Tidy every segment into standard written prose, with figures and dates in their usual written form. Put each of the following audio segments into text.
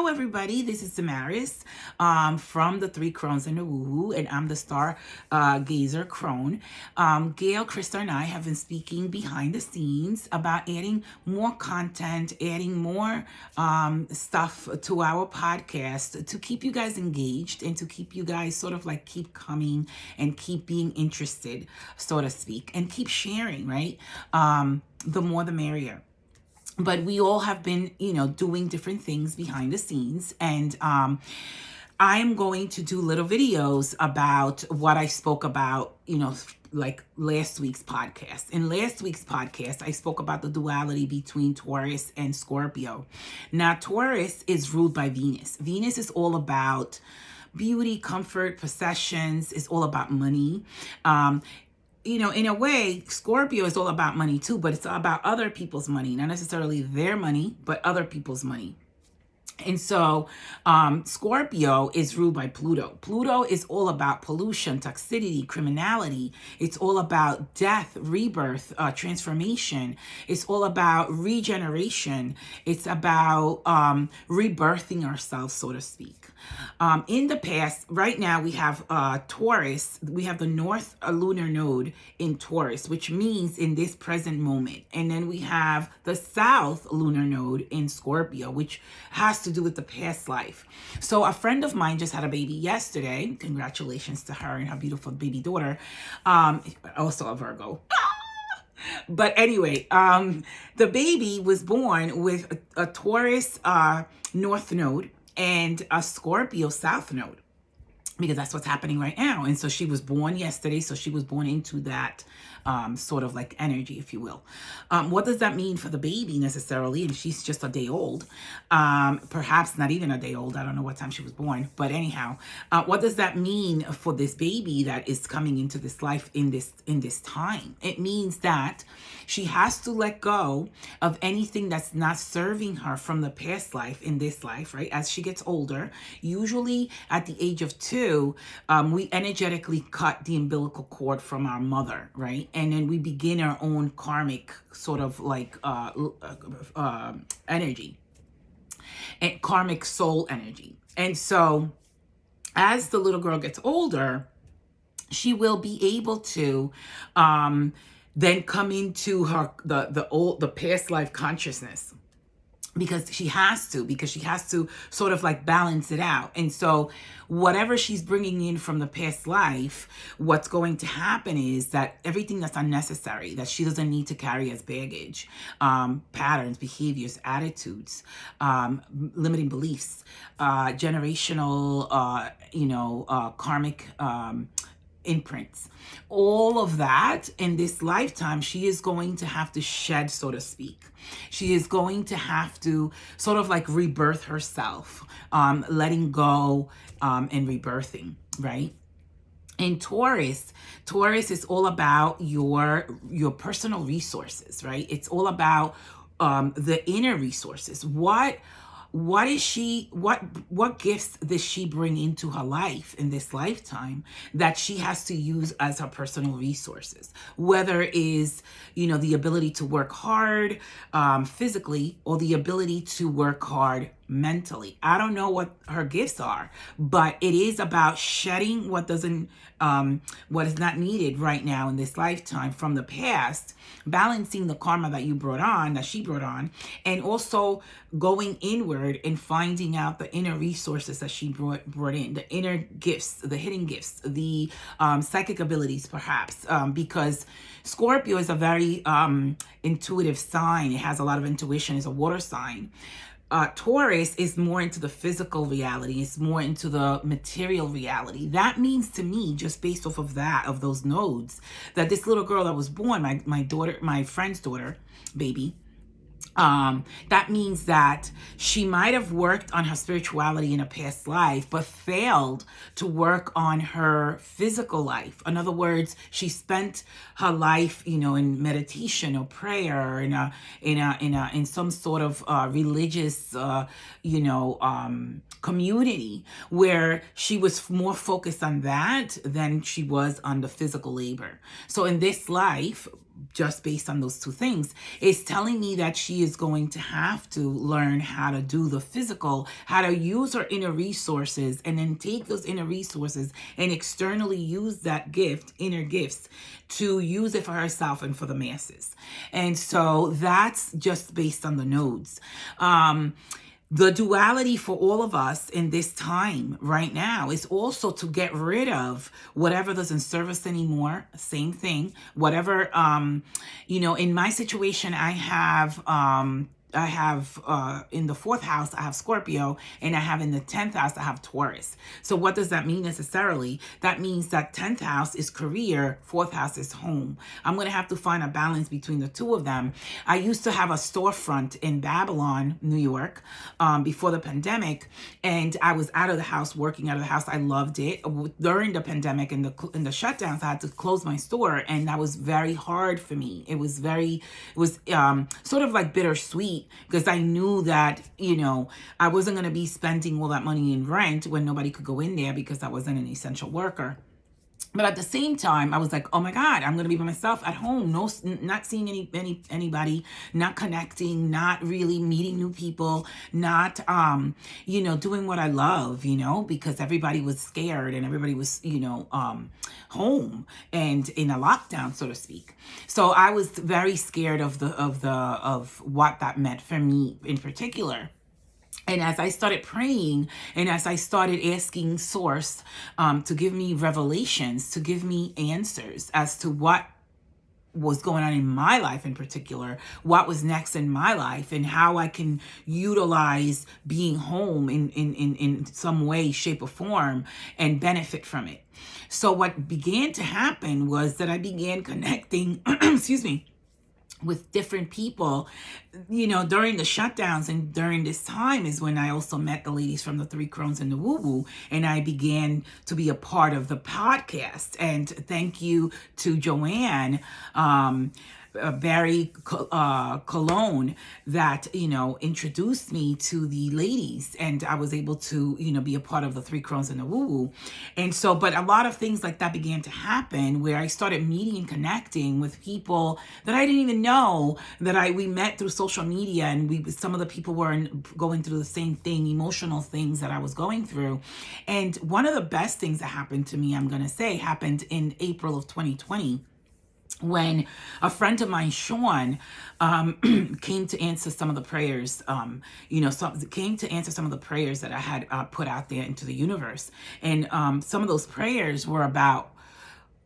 everybody. This is Damaris from the Three Crones and the Woohoo, and I'm the star gazer crone. Gail, Krista, and I have been speaking behind the scenes about adding more content, adding more stuff to our podcast to keep you guys engaged and to keep you guys sort of like keep coming and keep being interested, so to speak, and keep sharing, right? The more the merrier. But we all have been, doing different things behind the scenes. And I am going to do little videos about what I spoke about, like last week's podcast. In last week's podcast, I spoke about the duality between Taurus and Scorpio. Now, Taurus is ruled by Venus. Venus is all about beauty, comfort, possessions. It's all about money. In a way, Scorpio is all about money too, but it's about other people's money, not necessarily their money, but other people's money. And so Scorpio is ruled by Pluto. Pluto is all about pollution, toxicity, criminality. It's all about death, rebirth, transformation. It's all about regeneration. It's about rebirthing ourselves, so to speak. In the past, right now we have Taurus. We have the North lunar node in Taurus, which means in this present moment. And then we have the South lunar node in Scorpio, which has to do with the past life. So a friend of mine just had a baby yesterday. Congratulations to her and her beautiful baby daughter. Also a Virgo. But anyway, the baby was born with a Taurus North node and a Scorpio South node, because that's what's happening right now. And so she was born yesterday, so she was born into that sort of like energy, if you will. What does that mean for the baby necessarily? And she's just a day old, perhaps not even a day old. I don't know what time she was born, but anyhow, what does that mean for this baby that is coming into this life in this time? It means that she has to let go of anything that's not serving her from the past life in this life, right? As she gets older, usually at the age of 2, we energetically cut the umbilical cord from our mother, right? And then we begin our own karmic sort of like energy, and karmic soul energy. And so as the little girl gets older, she will be able to then come into her the past life consciousness, because she has to sort of like balance it out. And so whatever she's bringing in from the past life, what's going to happen is that everything that's unnecessary, that she doesn't need to carry as baggage, patterns, behaviors, attitudes, limiting beliefs, generational, karmic imprints, all of that in this lifetime, she is going to have to shed, so to speak. She is going to have to sort of like rebirth herself, letting go and rebirthing, right? In Taurus is all about your personal resources, right? It's all about the inner resources. What gifts does she bring into her life in this lifetime that she has to use as her personal resources? Whether it is, the ability to work hard physically, or the ability to work hard mentally. I don't know what her gifts are, but it is about shedding what is not needed right now in this lifetime from the past, balancing the karma that she brought on, and also going inward and finding out the inner resources that she brought in, the inner gifts, the hidden gifts, the psychic abilities, perhaps, because Scorpio is a very intuitive sign. It has a lot of intuition. It's a water sign. Taurus is more into the physical reality. It's more into the material reality. That means to me, just based off of those nodes, that this little girl that was born, my friend's daughter, baby, that means that she might have worked on her spirituality in a past life, but failed to work on her physical life. In other words, she spent her life, in meditation or prayer, in some sort of religious, community, where she was more focused on that than she was on the physical labor. So in this life, just based on those two things, is telling me that she is going to have to learn how to do the physical, how to use her inner resources, and then take those inner resources and externally use that gift, inner gifts, to use it for herself and for the masses. And so that's just based on the nodes. The duality for all of us in this time right now is also to get rid of whatever doesn't serve us anymore. Same thing. Whatever, in my situation, I have in the fourth house, I have Scorpio, and I have in the 10th house, I have Taurus. So what does that mean necessarily? That means that 10th house is career, fourth house is home. I'm going to have to find a balance between the two of them. I used to have a storefront in Babylon, New York, before the pandemic, and I was out of the house, working out of the house. I loved it. During the pandemic and the shutdowns, I had to close my store, and that was very hard for me. It was sort of like bittersweet, because I knew that, I wasn't going to be spending all that money in rent when nobody could go in there because I wasn't an essential worker. But at the same time, I was like, oh my God, I'm going to be by myself at home. Not seeing anybody, not connecting, not really meeting new people, not, doing what I love, because everybody was scared and everybody was, home and in a lockdown, so to speak. So I was very scared of what that meant for me in particular. And as I started praying and as I started asking Source to give me revelations, to give me answers as to what was going on in my life in particular, what was next in my life, and how I can utilize being home in some way, shape, or form and benefit from it. So what began to happen was that I began connecting, with different people, during the shutdowns, and during this time is when I also met the ladies from the Three Crones and the Woo Woo, and I began to be a part of the podcast. And thank you to Joanne, Barry Cologne, that introduced me to the ladies, and I was able to be a part of the Three Crones and the Woo Woo. And so, but a lot of things like that began to happen where I started meeting and connecting with people that I didn't even know that we met through social media, and some of the people were going through the same thing, emotional things that I was going through. And one of the best things that happened to me, I'm going to say, happened in April of 2020. When a friend of mine, Sean, came to answer some of the prayers, came to answer some of the prayers that I had put out there into the universe. And some of those prayers were about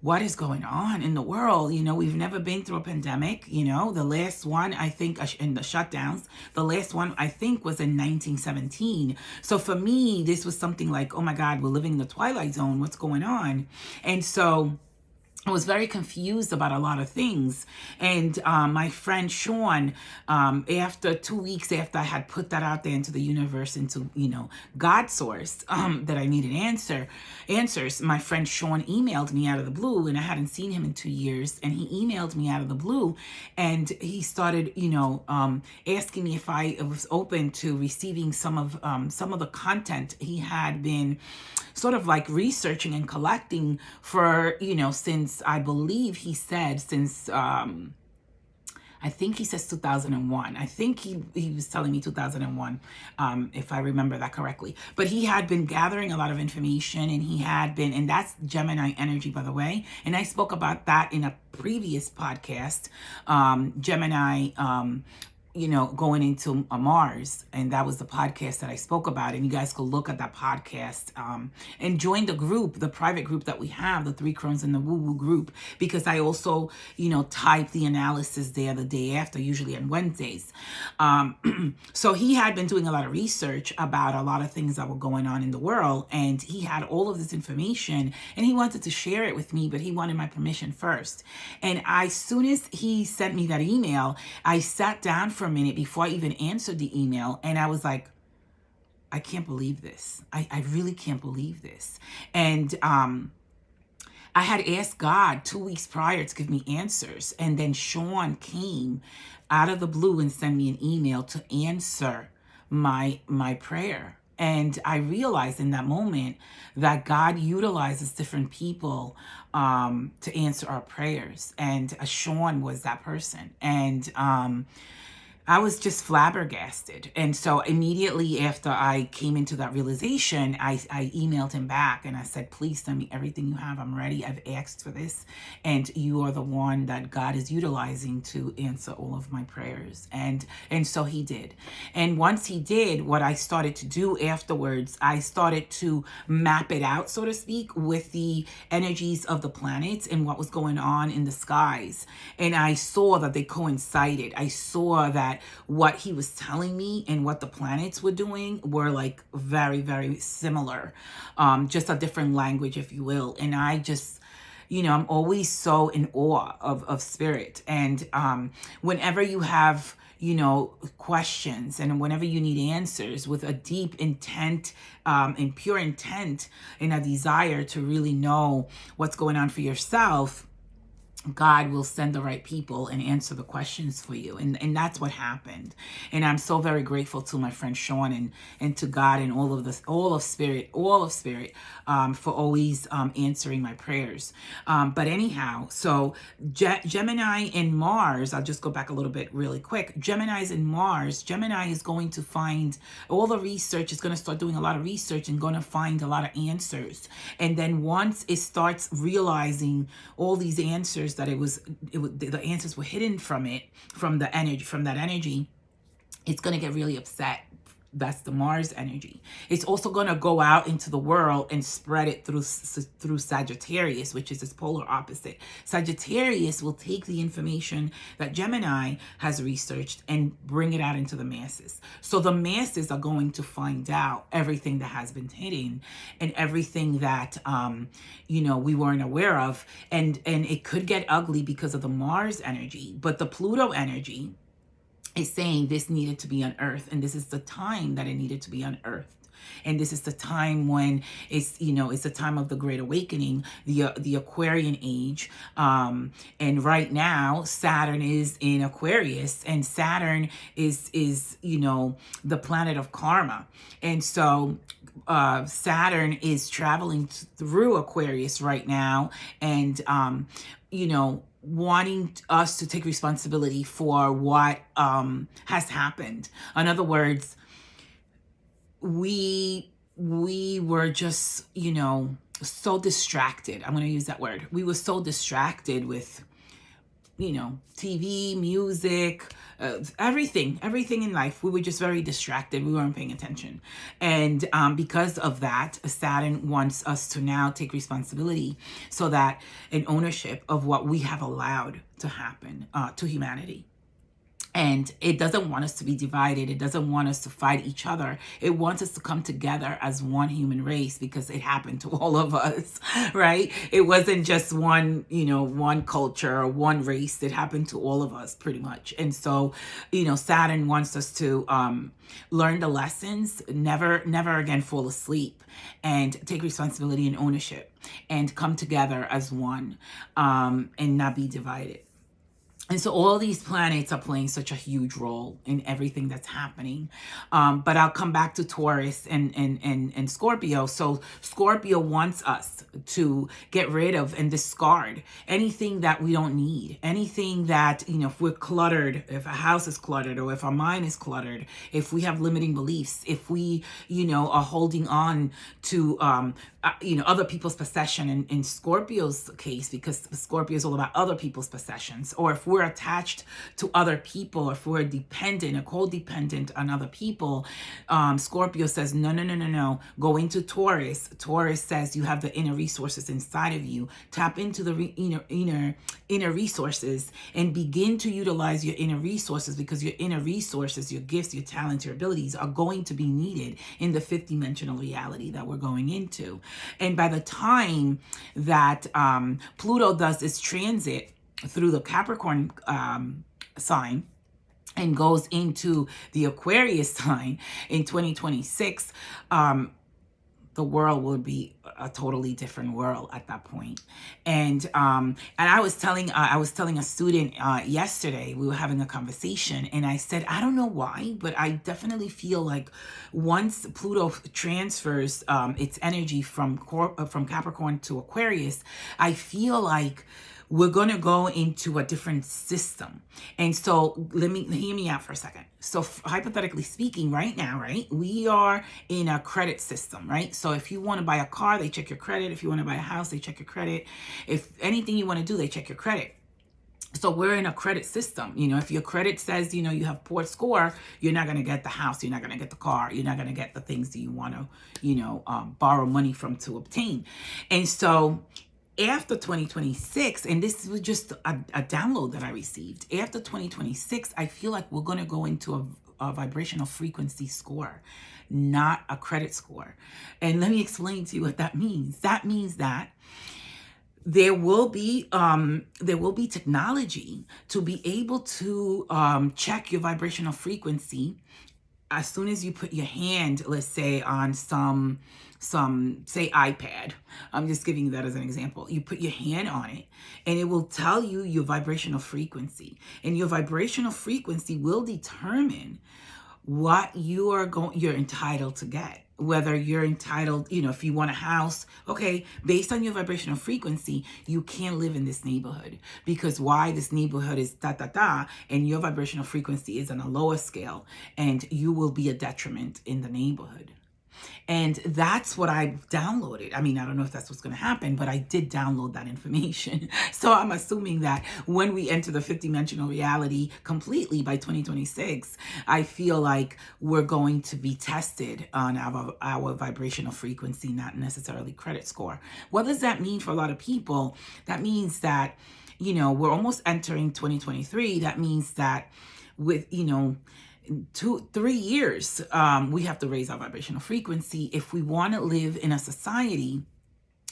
what is going on in the world. We've never been through a pandemic. The last one, I think, in the shutdowns, the last one, I think, was in 1917. So for me, this was something like, oh my God, we're living in the Twilight Zone. What's going on? And so I was very confused about a lot of things. And my friend Sean, after 2 weeks after I had put that out there into the universe, into, God source, that I needed answers, my friend Sean emailed me out of the blue, and I hadn't seen him in 2 years. And he emailed me out of the blue, and he started, asking me if I was open to receiving some of the content he had been sort of like researching and collecting for, since I believe he said since, I think he says 2001. I think he was telling me 2001, if I remember that correctly. But he had been gathering a lot of information, and he had been, and that's Gemini energy, by the way. And I spoke about that in a previous podcast, Gemini, going into Mars. And that was the podcast that I spoke about. And you guys could look at that podcast and join the group, the private group that we have, the Three Crones and the Woo Woo group, because I also, type the analysis there the day after, usually on Wednesdays. So he had been doing a lot of research about a lot of things that were going on in the world. And he had all of this information, and he wanted to share it with me, but he wanted my permission first. And as soon as he sent me that email, I sat down for a minute before I even answered the email, and I was like, I can't believe this. I really can't believe this. And I had asked God 2 weeks prior to give me answers, and then Sean came out of the blue and sent me an email to answer my prayer. And I realized in that moment that God utilizes different people to answer our prayers. And Sean was that person. And I was just flabbergasted. And so immediately after I came into that realization, I emailed him back and I said, please send me everything you have. I'm ready. I've asked for this. And you are the one that God is utilizing to answer all of my prayers. And so he did. And once he did, what I started to do afterwards, I started to map it out, so to speak, with the energies of the planets and what was going on in the skies. And I saw that they coincided. I saw that what he was telling me and what the planets were doing were like very, very similar, just a different language, if you will. And I just, I'm always so in awe of spirit. And whenever you have, questions and whenever you need answers with a deep intent and pure intent and a desire to really know what's going on for yourself, God will send the right people and answer the questions for you. And that's what happened. And I'm so very grateful to my friend Sean and to God and all of spirit for always answering my prayers. But anyhow, so Gemini and Mars, I'll just go back a little bit really quick. Gemini's and Mars, Gemini is going to find all the research, is going to start doing a lot of research and going to find a lot of answers. And then once it starts realizing all these answers, that the answers were hidden from that energy, it's going to get really upset. That's the Mars energy. It's also going to go out into the world and spread it through Sagittarius, which is its polar opposite. Sagittarius will take the information that Gemini has researched and bring it out into the masses. So the masses are going to find out everything that has been hidden and everything that we weren't aware of. And it could get ugly because of the Mars energy, but the Pluto energy is saying this needed to be unearthed, and this is the time that it needed to be unearthed. And this is the time when it's the time of the Great Awakening, the Aquarian age. And right now, Saturn is in Aquarius, and Saturn is the planet of karma. And so Saturn is traveling through Aquarius right now, and wanting us to take responsibility for what has happened. In other words, we were just, so distracted. I'm going to use that word. We were so distracted with, TV, music, everything in life. We were just very distracted. We weren't paying attention. And because of that, Saturn wants us to now take responsibility so that an ownership of what we have allowed to happen to humanity. And it doesn't want us to be divided. It doesn't want us to fight each other. It wants us to come together as one human race, because it happened to all of us, right? It wasn't just one culture or one race. It happened to all of us pretty much. And so, Saturn wants us to learn the lessons, never again fall asleep, and take responsibility and ownership and come together as one, and not be divided. And so all these planets are playing such a huge role in everything that's happening. But I'll come back to Taurus and Scorpio. So Scorpio wants us to get rid of and discard anything that we don't need. Anything that, if we're cluttered, if a house is cluttered, or if our mind is cluttered, if we have limiting beliefs, if we, are holding on to, other people's possession in Scorpio's case, because Scorpio is all about other people's possessions, or if we're attached to other people, if we're dependent or codependent on other people, Scorpio says, no. Go into Taurus. Taurus says you have the inner resources inside of you. Tap into the inner resources and begin to utilize your inner resources, because your inner resources, your gifts, your talents, your abilities are going to be needed in the fifth dimensional reality that we're going into. And by the time that Pluto does its transit through the Capricorn sign and goes into the Aquarius sign in 2026, the the world would be a totally different world at that point. And I was telling a student yesterday, we were having a conversation, and I said, I don't know why, but I definitely feel like once Pluto transfers its energy from Capricorn to Aquarius, I feel like we're going to go into a different system. And so hear me out for a second. So hypothetically speaking, right now, right, we are in a credit system, right? So if you want to buy a car, they check your credit. If you want to buy a house, they check your credit. If anything you want to do, they check your credit. So we're in a credit system. If your credit says, you have poor score, you're not going to get the house. You're not going to get the car. You're not going to get the things that you want to, borrow money from to obtain. And so after 2026, and this was just a download that I received, after 2026, I feel like we're going to go into a vibrational frequency score, not a credit score. And let me explain to you what that means. That means that there will be technology to be able to check your vibrational frequency as soon as you put your hand, let's say, on some say iPad. I'm just giving you that as an example. You put your hand on it and it will tell you your vibrational frequency, and your vibrational frequency will determine what you're entitled to get. Whether you're entitled, if you want a house, okay, based on your vibrational frequency, you can't live in this neighborhood. Because why? This neighborhood is and your vibrational frequency is on a lower scale, and you will be a detriment in the neighborhood. And that's what I downloaded. I mean, I don't know if that's what's going to happen, but I did download that information. So I'm assuming that when we enter the fifth dimensional reality completely by 2026, I feel like we're going to be tested on our vibrational frequency, not necessarily credit score. What does that mean for a lot of people? That means that, we're almost entering 2023. That means that with, 2-3 years, we have to raise our vibrational frequency if we want to live in a society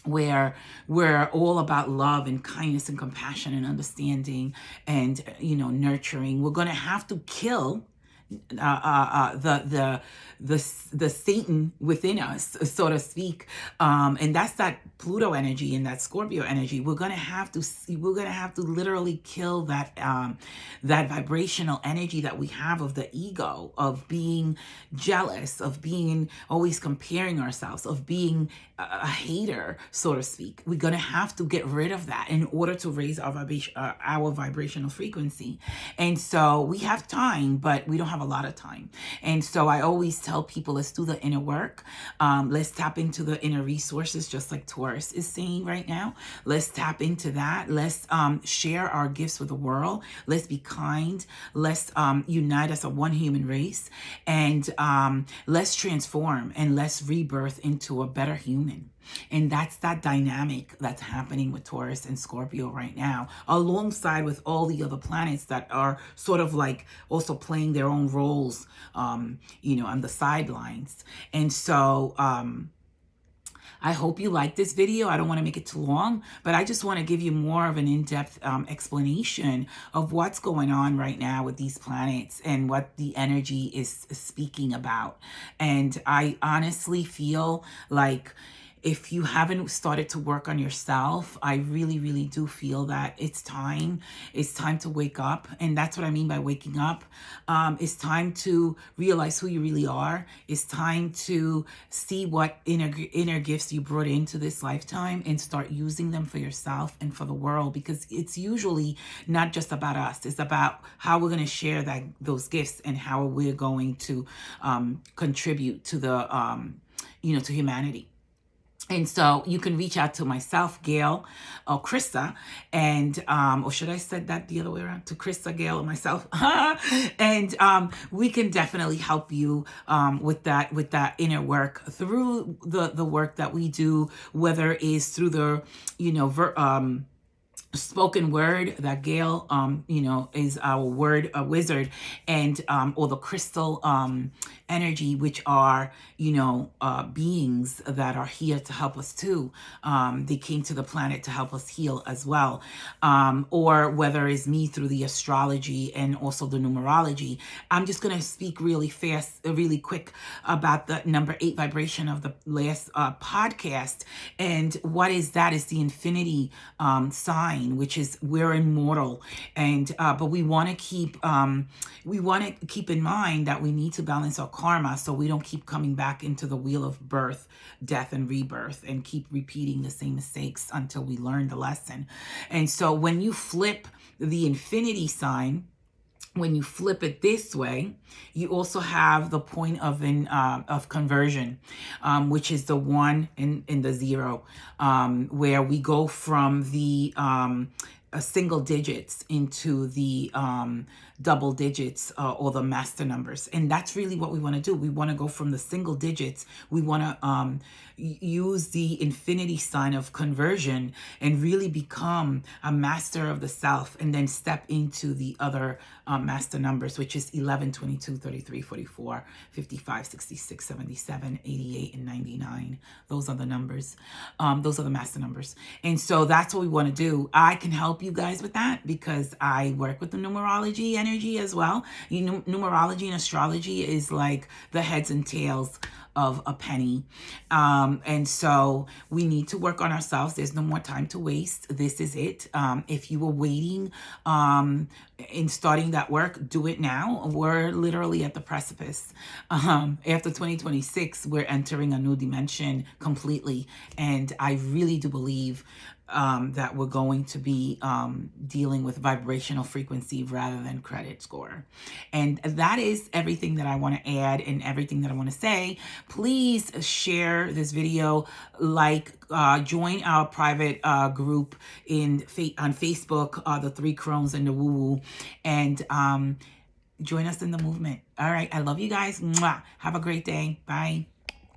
where we're all about love and kindness and compassion and understanding and nurturing. We're going to have to kill the Satan within us, so to speak, and that's that Pluto energy and that Scorpio energy. We're gonna have to literally kill that vibrational energy that we have of the ego, of being jealous, of being always comparing ourselves, of being a hater, so to speak. We're gonna have to get rid of that in order to raise our vibrational frequency. And so we have time, but we don't have a lot of time. And so I always tell people, let's do the inner work. Let's tap into the inner resources, just like Taurus is saying right now. Let's tap into that. Let's share our gifts with the world. Let's be kind. Let's unite as a one human race. And let's transform and let's rebirth into a better human. And that's that dynamic that's happening with Taurus and Scorpio right now, alongside with all the other planets that are sort of like also playing their own roles, on the sidelines. And so, I hope you like this video. I don't want to make it too long, but I just want to give you more of an in-depth explanation of what's going on right now with these planets and what the energy is speaking about. And I honestly feel like if you haven't started to work on yourself, I really, really do feel that it's time. It's time to wake up. And that's what I mean by waking up. It's time to realize who you really are. It's time to see what inner gifts you brought into this lifetime and start using them for yourself and for the world, because it's usually not just about us. It's about how we're going to share those gifts and how we're going to contribute to the, to humanity. And so you can reach out to myself, Gail, or Krista, and or should I said that the other way around, to Krista, Gail, or myself, and we can definitely help you with that inner work through the work that we do, whether it's through the spoken word that Gail is our word wizard, and or the crystal energy, which are beings that are here to help us too. They came to the planet to help us heal as well. Or whether it's me through the astrology and also the numerology. I'm just going to speak really fast, really quick about the number 8 vibration of the last podcast. And what is that? Is the infinity sign, which is we're immortal. And but we want to keep in mind that we need to balance our karma so we don't keep coming back into the wheel of birth, death, and rebirth and keep repeating the same mistakes until we learn the lesson. And so when you flip the infinity sign, when you flip it this way, you also have the point of conversion, which is the 1 and the 0, where we go from the single digits into the double digits, or the master numbers. And that's really what we want to do. We want to go from the single digits. We want to use the infinity sign of conversion and really become a master of the self, and then step into the other master numbers, which is 11, 22, 33, 44, 55, 66, 77, 88, and 99. Those are the numbers. Those are the master numbers. And so that's what we want to do. I can help you guys with that because I work with the numerology energy as well. Numerology and astrology is like the heads and tails of a penny. And so we need to work on ourselves. There's no more time to waste. This is it. If you were waiting in starting that work, do it now. We're literally at the precipice. After 2026, we're entering a new dimension completely. And I really do believe that we're going to be dealing with vibrational frequency rather than credit score. And that is everything that I want to add and everything that I want to say. Please share this video, join our private group on Facebook, the Three Crones and the Woo Woo, and join us in the movement. All right. I love you guys. Mwah. Have a great day. Bye.